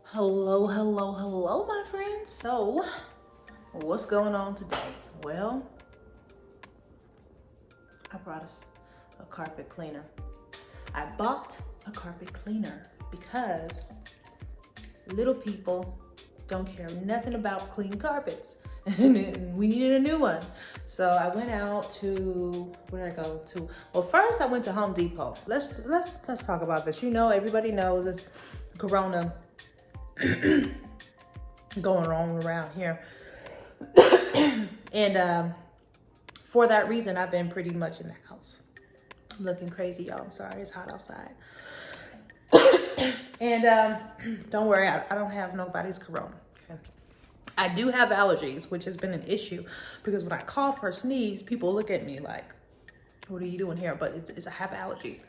Hello, hello, hello, my friends. So, what's going on today? Well, I brought us a carpet cleaner. I bought a carpet cleaner because little people don't care nothing about clean carpets. And we needed a new one. So I went out to, where did I go to? Well, first I went to Home Depot. Let's talk about this. You know, everybody knows it's Corona going on around here. And for that reason, I've been pretty much in the house. I'm looking crazy, y'all. I'm sorry, it's hot outside. And don't worry, I don't have nobody's corona. Okay? I do have allergies, which has been an issue because when I cough or sneeze, people look at me like, what are you doing here? But it's I have allergies.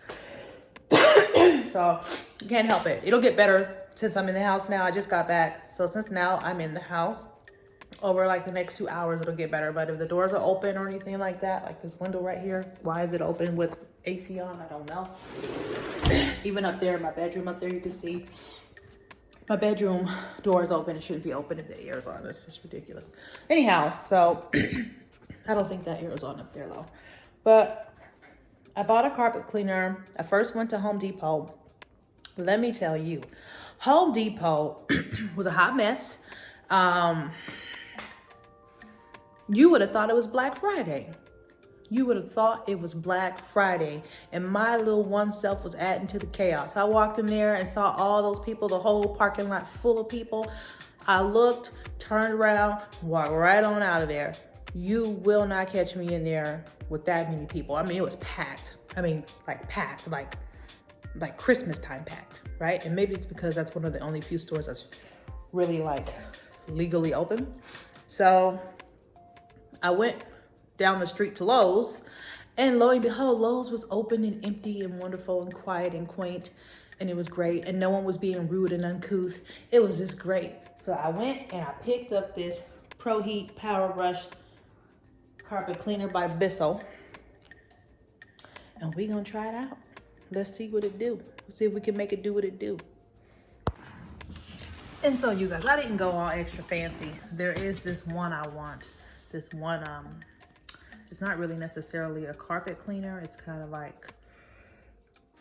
So can't help it. It'll get better since I'm in the house now. I just got back. So since now I'm in the house, over like the next 2 hours, it'll get better. But if the doors are open or anything like that, like this window right here, why is it open with AC on? I don't know. Even up there in my bedroom up there, you can see my bedroom door is open. It shouldn't be open if the air is on. It's just ridiculous. Anyhow, so I don't think that air is on up there though. But I bought a carpet cleaner. I first went to Home Depot. Let me tell you, Home Depot was a hot mess. You would have thought it was Black Friday. You would have thought it was Black Friday. And my little one self was adding to the chaos. I walked in there and saw all those people, the whole parking lot full of people. I looked, turned around, walked right on out of there. You will not catch me in there with that many people. I mean, it was packed. I mean, like packed, like Christmas time packed, right? And maybe it's because that's one of the only few stores that's really like legally open. So I went down the street to Lowe's, and lo and behold, Lowe's was open and empty and wonderful and quiet and quaint, and it was great, and no one was being rude and uncouth. It was just great. So I went and I picked up this Proheat Power Brush Carpet Cleaner by Bissell, and we're gonna try it out. Let's see what it do. Let's see if we can make it do what it do. And so you guys, I didn't go all extra fancy. There is this one I want. This one, it's not really necessarily a carpet cleaner. It's kind of like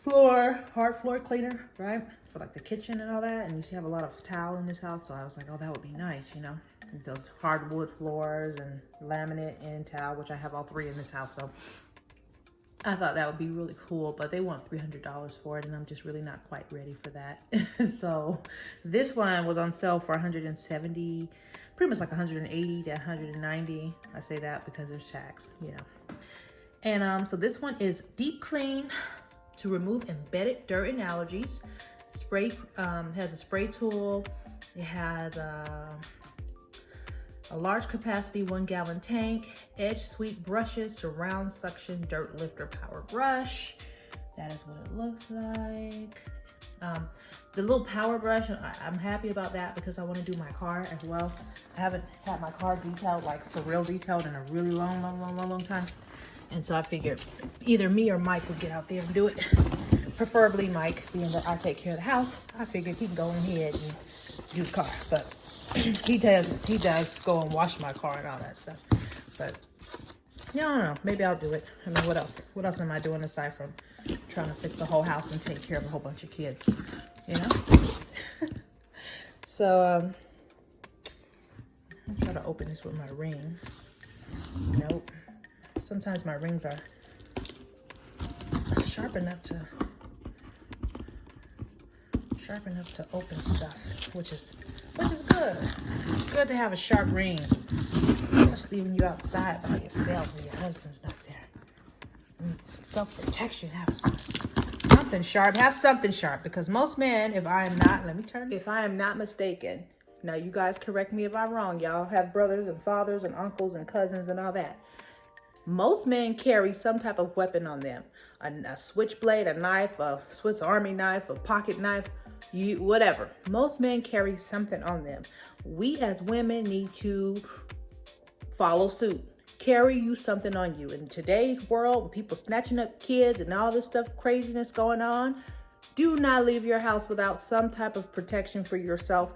hard floor cleaner, right? For like the kitchen and all that. And you have a lot of towel in this house. So I was like, oh, that would be nice, you know? Those hardwood floors and laminate and towel, which I have all three in this house. So I thought that would be really cool, but they want $300 for it, and I'm just really not quite ready for that. So this one was on sale for $170, pretty much like $180 to $190. I say that because there's tax, you know. And so this one is deep clean to remove embedded dirt and allergies. Spray has a spray tool. It has a large capacity 1 gallon tank, edge sweep brushes, surround suction dirt lifter power brush. That is what it looks like. The little power brush, I'm happy about that because I want to do my car as well. I haven't had my car detailed, like for real detailed, in a really long time. And so I figured either me or Mike would get out there and do it. Preferably Mike, being that I take care of the house. I figured he can go ahead and do the car, but he does go and wash my car and all that stuff. But yeah, I don't know, maybe I'll do it. I mean, what else am I doing aside from trying to fix the whole house and take care of a whole bunch of kids, you know? So I'm trying to open this with my ring. Nope. Sometimes my rings are sharp enough to open stuff, which is good. It's good to have a sharp ring, especially when you're outside by yourself and your husband's not there. Some self-protection. Have something sharp. Have something sharp, because most men, if I am not mistaken, now you guys correct me if I'm wrong, y'all have brothers and fathers and uncles and cousins and all that. Most men carry some type of weapon on them. A switchblade, a knife, a Swiss Army knife, a pocket knife, whatever. Most men carry something on them. We as women need to follow suit. Carry you something on you. In today's world, with people snatching up kids and all this stuff, craziness going on, Do not leave your house without some type of protection for yourself,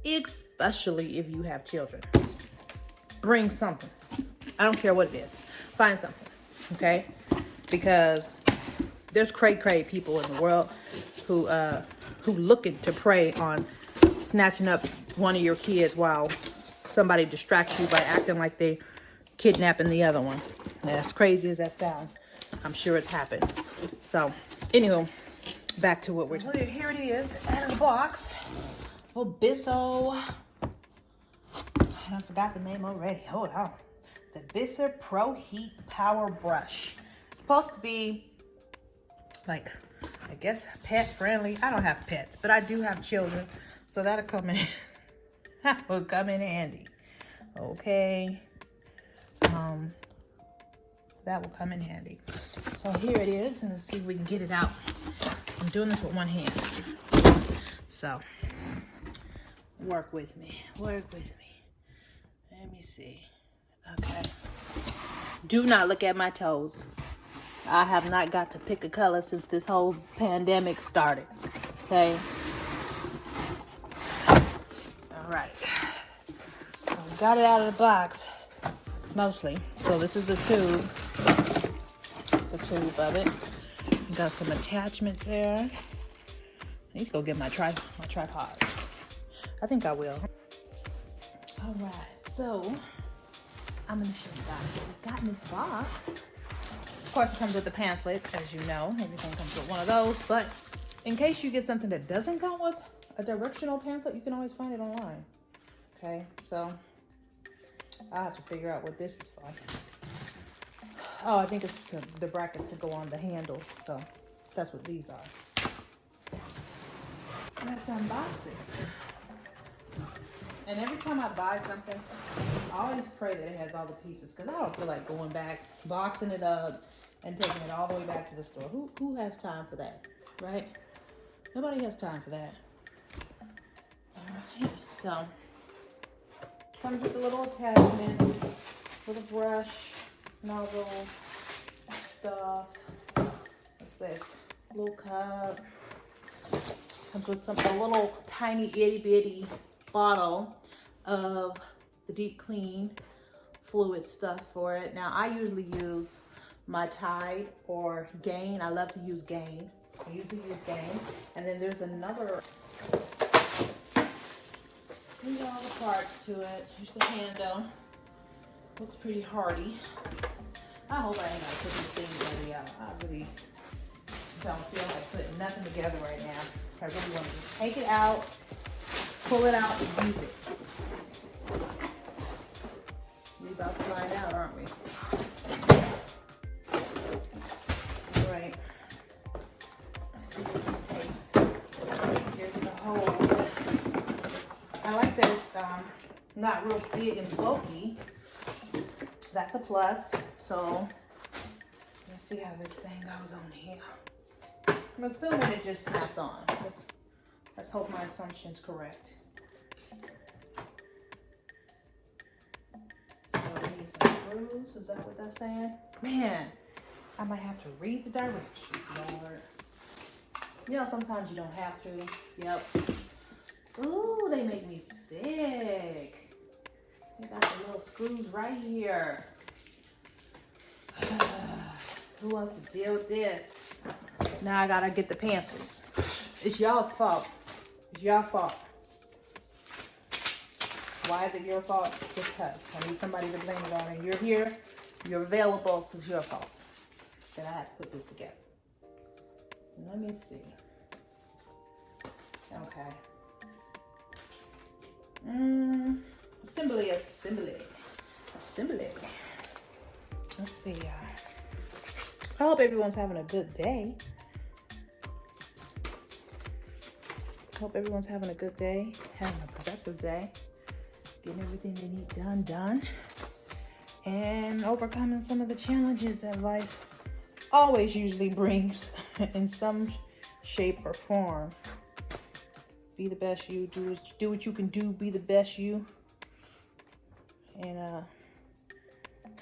especially if you have children. Bring something. I don't care what it is. Find something, okay? Because there's cray people in the world who looking to prey on snatching up one of your kids while somebody distracts you by acting like they kidnapping the other one. Now, as crazy as that sounds, I'm sure it's happened. So, anywho, back to what we're talking about. Here it is in a box. Little Bissell. I forgot the name already. Hold on. The Bissell Proheat Power Brush. It's supposed to be like, I guess, pet friendly. I don't have pets, but I do have children, so that'll come in. That will come in handy. Okay. That will come in handy. So here it is, and let's see if we can get it out. I'm doing this with one hand. So work with me. Work with me. Let me see. Okay. Do not look at my toes. I have not got to pick a color since this whole pandemic started. Okay. All right. So we got it out of the box, mostly. So this is the tube. That's the tube of it. Got some attachments there. I need to go get my tripod. I think I will. All right. So I'm gonna show you guys what we got in this box. Of course, it comes with the pamphlet, as you know. Everything comes with one of those. But in case you get something that doesn't come with a directional pamphlet, you can always find it online. Okay, so I'll have to figure out what this is for. Oh, I think it's the brackets to go on the handle. So that's what these are. Let's unbox it. And every time I buy something, I always pray that it has all the pieces, because I don't feel like going back, boxing it up, and taking it all the way back to the store. Who has time for that, right? Nobody has time for that. All right, so comes with a little attachment, little brush, nozzle, stuff. What's this? Little cup. Comes with a little tiny itty bitty bottle of the deep clean fluid stuff for it. Now I usually use my Tide or Gain. I love to use Gain. I usually use Gain. And then there's another. These are all the parts to it. Here's the handle. Looks pretty hardy. I hope I ain't gotta put this thing together, y'all. I really don't feel like putting nothing together right now. I really want to just take it out, pull it out, and use it. We're about to find out, aren't we? All right. Let's see what this takes. Here's the hose. I like that it's not real big and bulky. That's a plus. So let's see how this thing goes on here. I'm assuming it just snaps on. Let's hope my assumption's correct. So we need some screws. Is that what that's saying? Man, I might have to read the directions, Lord. You know, sometimes you don't have to. Yep. Ooh, they make me sick. They got the little screws right here. Who wants to deal with this? Now I gotta get the pamphlet. It's y'all's fault. It's your fault. Why is it your fault? Just because. I need somebody to blame it on. And you're here. You're available. So it's your fault. Then I have to put this together. Let me see. Okay. Assembly. Let's see. I hope everyone's having a good day. Hope everyone's having a good day, having a productive day, getting everything they need done, and overcoming some of the challenges that life always usually brings in some shape or form. Be the best you. Do what you can do. Be the best you. And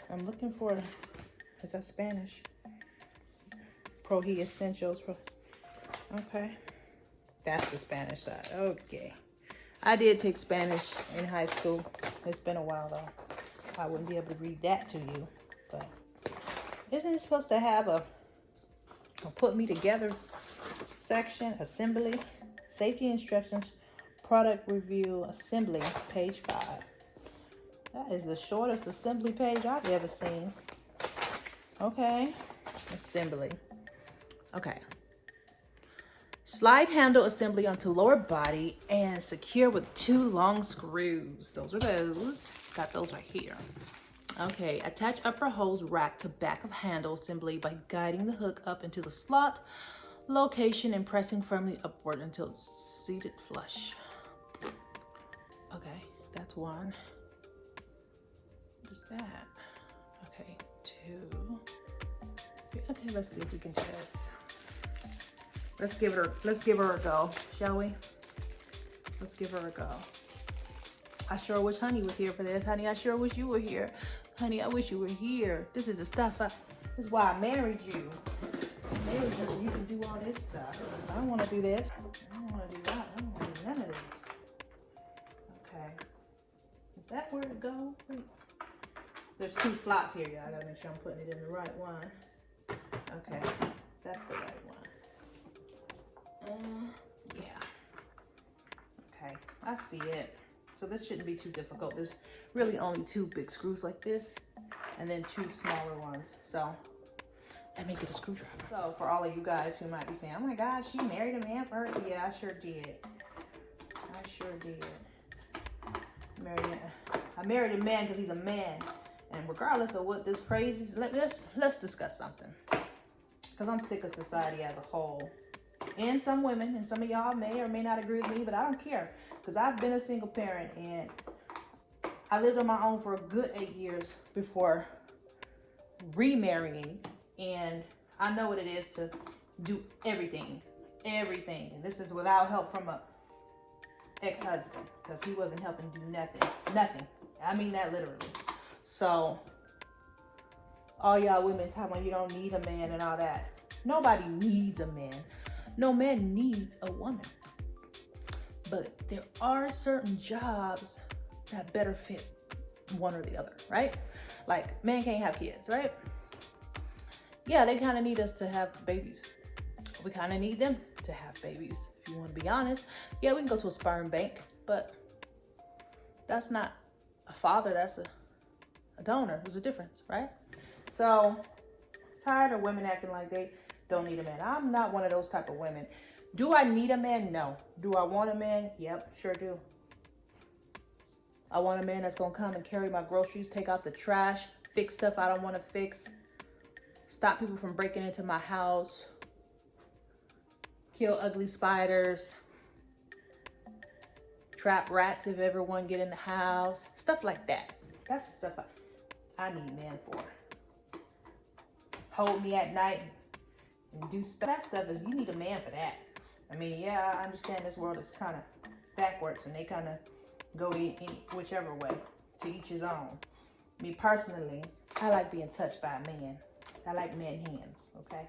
I'm looking for. Is that Spanish? Proheat Essentials. Okay. That's the Spanish side. Okay. I did take Spanish in high school. It's been a while though. I wouldn't be able to read that to you. But isn't it supposed to have a put me together section? Assembly, safety instructions, product review, assembly, page 5. That is the shortest assembly page I've ever seen. Okay. Assembly. Okay. Slide handle assembly onto lower body and secure with 2 long screws. Those are those. Got those right here. Okay, attach upper hose rack to back of handle assembly by guiding the hook up into the slot location and pressing firmly upward until it's seated flush. Okay, that's 1. What is that? Okay, 2. Okay, let's see if we can test. Let's give her a go, shall we? Let's give her a go. I sure wish Honey was here for this. Honey, I sure wish you were here. Honey, I wish you were here. This is the stuff this is why I married you. I married you so you can do all this stuff. I don't want to do this. I don't want to do that. I don't want to do none of this. Okay. Is that where it goes? There's 2 slots here, y'all. I gotta make sure I'm putting it in the right one. Okay. That's the right one. Yeah. Okay, I see it. So this shouldn't be too difficult. There's really only 2 big screws like this, and then 2 smaller ones. So let me get a screwdriver. So for all of you guys who might be saying, "Oh my gosh, she married a man for her," yeah, I sure did. I sure did. I married a man because he's a man, and regardless of what this crazy, let's discuss something. Because I'm sick of society as a whole. And some women, and some of y'all may or may not agree with me, but I don't care. Because I've been a single parent, and I lived on my own for a good 8 years before remarrying. And I know what it is to do everything. Everything. And this is without help from a ex-husband. Because he wasn't helping do nothing. Nothing. I mean that literally. So, all y'all women talking about you don't need a man and all that. Nobody needs a man. No man needs a woman. But there are certain jobs that better fit one or the other, right? Like, men can't have kids, right? Yeah, they kind of need us to have babies. We kind of need them to have babies, if you want to be honest. Yeah, we can go to a sperm bank, but that's not a father, that's a donor. There's a difference, right? So, tired of women acting like they don't need a man. I'm not one of those type of women. Do I need a man? No. Do I want a man? Yep, sure do. I want a man that's going to come and carry my groceries, take out the trash, fix stuff I don't want to fix, stop people from breaking into my house, kill ugly spiders, trap rats if ever one get in the house, stuff like that. That's the stuff I need men for. Hold me at night and do stuff. That stuff is, you need a man for that. I mean, yeah, I understand this world is kind of backwards and they kind of go in whichever way, to each his own. Me personally, I like being touched by a man. I like man hands, okay?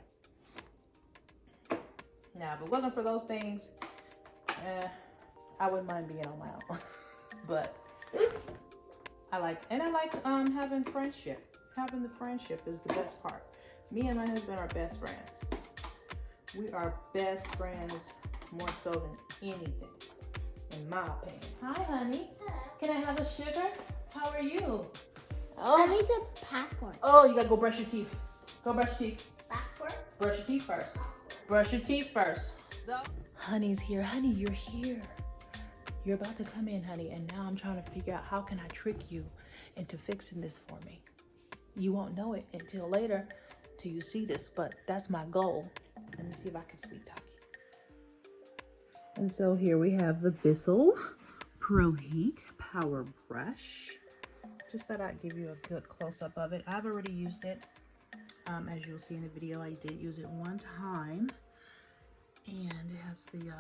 Now, if it wasn't for those things, I wouldn't mind being on my own. But I like having friendship. Having the friendship is the best part. Me and my husband are best friends. We are best friends more so than anything, in my opinion. Hi, honey. Hello. Can I have a sugar? How are you? That means a backward. Oh, you gotta go brush your teeth. Go brush your teeth. Backward? Brush your teeth first. Backward. Brush your teeth first. So, honey's here. Honey, you're here. You're about to come in, honey, and now I'm trying to figure out how can I trick you into fixing this for me. You won't know it until later, till you see this, but that's my goal. Let me see if I can sweet talk you. And so here we have the Bissell Proheat Power Brush. Just thought I'd give you a good close-up of it. I've already used it. As you'll see in the video, I did use it one time. And it has the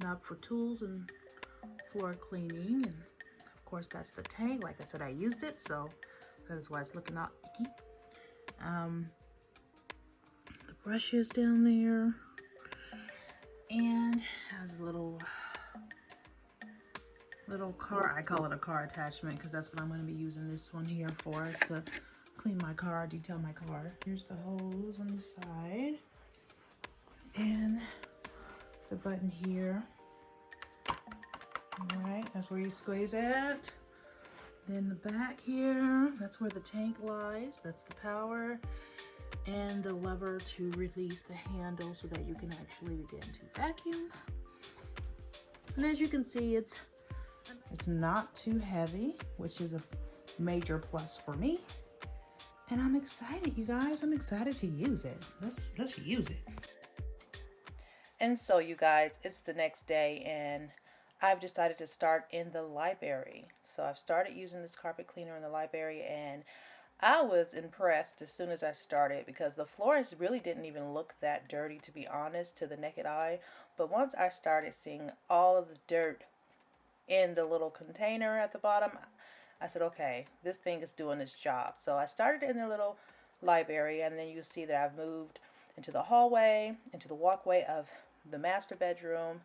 knob for tools and floor cleaning. And of course, that's the tank. Like I said, I used it, so that is why it's looking all icky. The brush is down there. and has a little car, I call it a car attachment because that's what I'm going to be using this one here for, is to clean my car, detail my car. Here's the hose on the side and the button here. All right, that's where you squeeze it. Then the back here, that's where the tank lies. That's the power, and the lever to release the handle so that you can actually begin to vacuum. And as you can see, it's not too heavy, which is a major plus for me. And I'm excited, you guys. I'm excited to use it. Let's use it. And so, you guys, it's the next day, and I've decided to start in the library. So I've started using this carpet cleaner in the library, and I was impressed as soon as I started because the floors really didn't even look that dirty, to be honest, to the naked eye. But once I started seeing all of the dirt in the little container at the bottom, I said, okay, this thing is doing its job. So I started in the little library, and then you see that I've moved into the hallway, into the walkway of the master bedroom,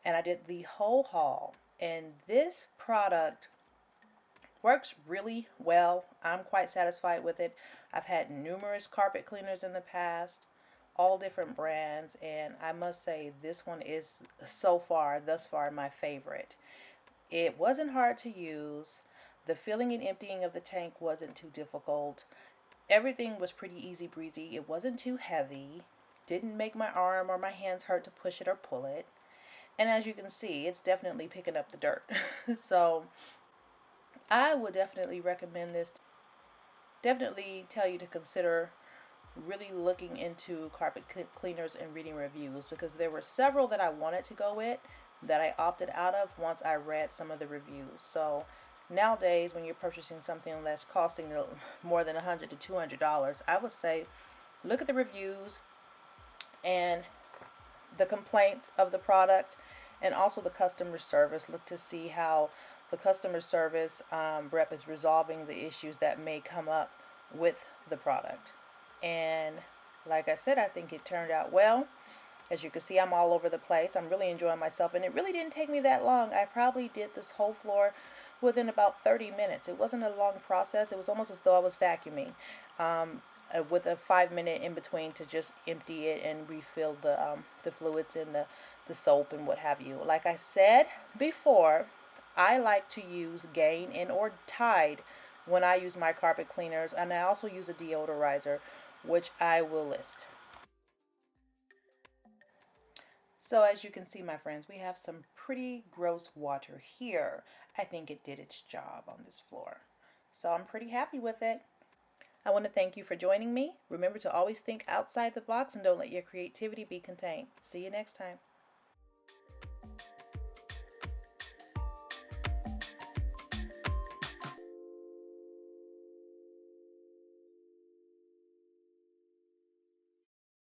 and I did the whole hall. And this product works really well. I'm quite satisfied with it. I've had numerous carpet cleaners in the past, all different brands, and I must say this one is thus far my favorite. It wasn't hard to use. The filling and emptying of the tank wasn't too difficult. Everything was pretty easy breezy. It wasn't too heavy. Didn't make my arm or my hands hurt to push it or pull it. And as you can see, it's definitely picking up the dirt. So I would definitely recommend this. Definitely tell you to consider really looking into carpet cleaners and reading reviews, because there were several that I wanted to go with that I opted out of once I read some of the reviews. So nowadays, when you're purchasing something that's costing more than $100 to $200, I would say look at the reviews and the complaints of the product, and also the customer service. Look to see how the customer service rep is resolving the issues that may come up with the product. And like I said, I think it turned out well. As you can see, I'm all over the place. I'm really enjoying myself, and it really didn't take me that long. I probably did this whole floor within about 30 minutes. It wasn't a long process. It was almost as though I was vacuuming, with a 5-minute in between to just empty it and refill the fluids and the soap and what have you. Like I said before, I like to use Gain and or Tide when I use my carpet cleaners, and I also use a deodorizer, which I will list. So as you can see, my friends, we have some pretty gross water here. I think it did its job on this floor. So I'm pretty happy with it. I want to thank you for joining me. Remember to always think outside the box and don't let your creativity be contained. See you next time.